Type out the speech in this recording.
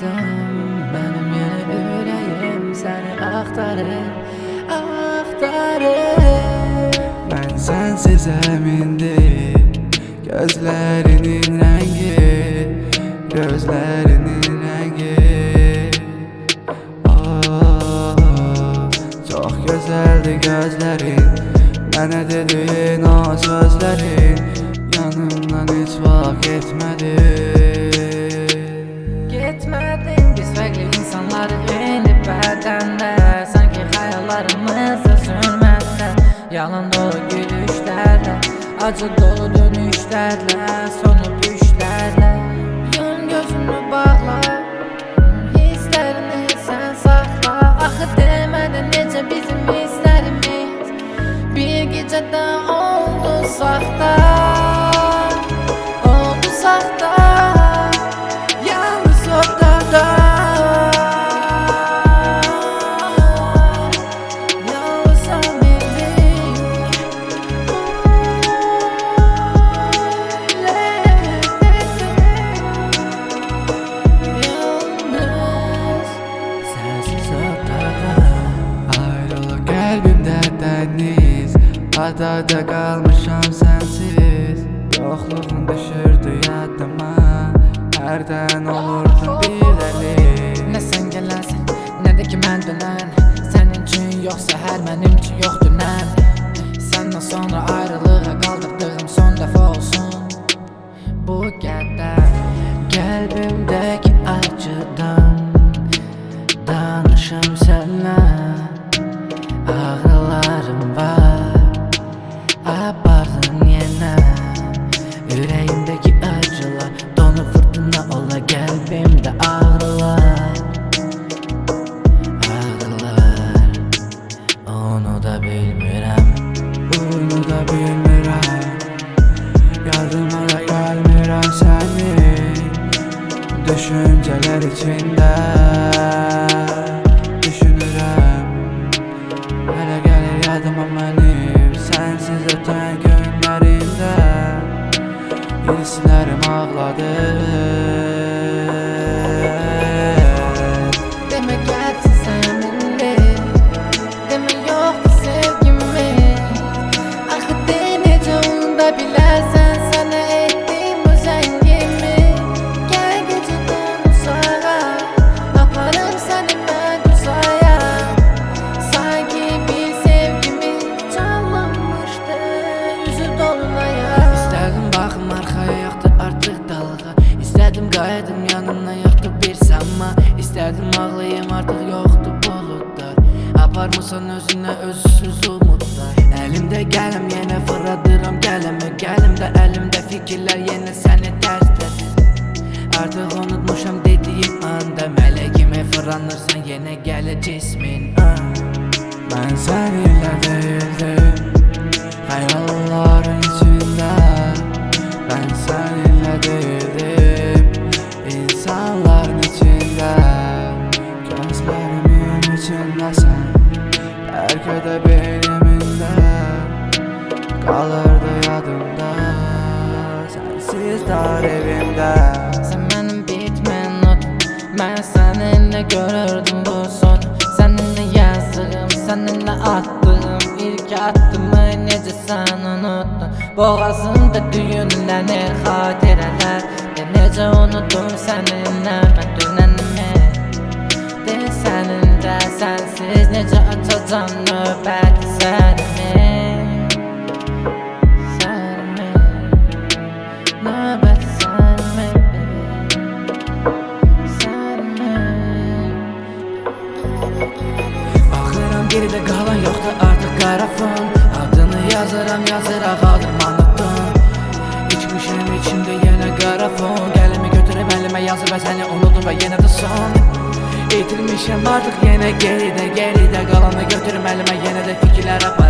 açdım. Benim yeni ürəyim səni axtarır, axtarır. Ben sensiz emindim. Gözlerinin rengi, gözlerinin rengi. Çok güzeldi gözlerin, bana dediğin o sözlerin yanımdan hiç vak etmedi. Gitmedin biz farklı insanlar yeni bedende. Sanki hayallarımızda sürmezse yalan dolu gülüşlerle, acı dolu dönüşlerle, sonu düşlerle. Yum gözünü bağla, hislerini sen sakla. Axı demeden necə bizim hislerimiz bir gecədə oldu saxta, oldu saxta. Yalnız ortada, yalnız amirlik. Yalnız sensiz ortada. Ayrılık kalbimde deniz, adada kalmışam sensiz. Yokluğun düşürdü yadıma, herden olurdun bileli. Ne sen gələsən, nə də ki mən dönən. Sənin üçün yox səhər, mənim üçün yox dünən. Səndən sonra ayrılığa qaldırdığım son dəfə olsun bu qədər. Qəlbimdəki acıdan danışım sənə. Ağrılarım var, aparın yenə. Ürəyimdəki acılar donub fırtına ola, qəlbimdə ağrılar. Ağrılar, onu da bilmirəm, Bunu da bilmirəm, yardıma da gelmirəm senin düşünceler içinde. Düşünürəm, hələ gəlir yadıma mənim sensiz ötən günlərimdə. Hislərim ağladı. demə gəlsin səninlə, demə yoxdur sevgimiz. Axı de necə unuda bilərsən sənə etdiyim bu zəngimi. Gəl gecədən uzağa, aparım səni mən uzaya. Sanki bir sevgimiz canlanmışdı yüzü dolunaya. İstədim baxım arxaya, yoxdur artıq dalğa. İstədim qayıdım yanına, yoxdur bir sanma. İstədim ağlayım, artıq yoxdur buludlar. Aparmısan özünə özsüz umudlar. Əlimdə qələm yenə fırladıram qələmi. Qəlimdə əlimdə fikirlər yenə səni tərslədir. Artıq unutmuşam dediyim anda, mələkimi fırlanırsan yenə gəlir cismin. Ben seninle değildim, hayallerin içinde. Ben seninle değildim, insanların içinde. Gözlerimin içinde sen, belki de beniminde. Kalırdı yadımda, sensiz dar evimde. Sən mənim bitmən notum, mən səninlə görürdüm bu son. Səninlə yazdığım, səninlə attığım ilk addımı necə sən unuttun. Boğazımda düyünlənir xatirələr, de necə unutdum səninlə mən dünənimi. De səninlə sənsiz necə açacam növbəti sənimi. Sənimi, növbəti sənimi. Baxıram geridə qalan yoxdur artıq qara fon. Adını yazıram adımı unutdum. İçmişəm içimdə yenə qara fon. Qəlimi götürüb əlimə yazıb və səni unutdum və yenə də son. İtirmişəm artıq yenə geridə qalanı götürüm əlimə, yenə də fikirlər apar.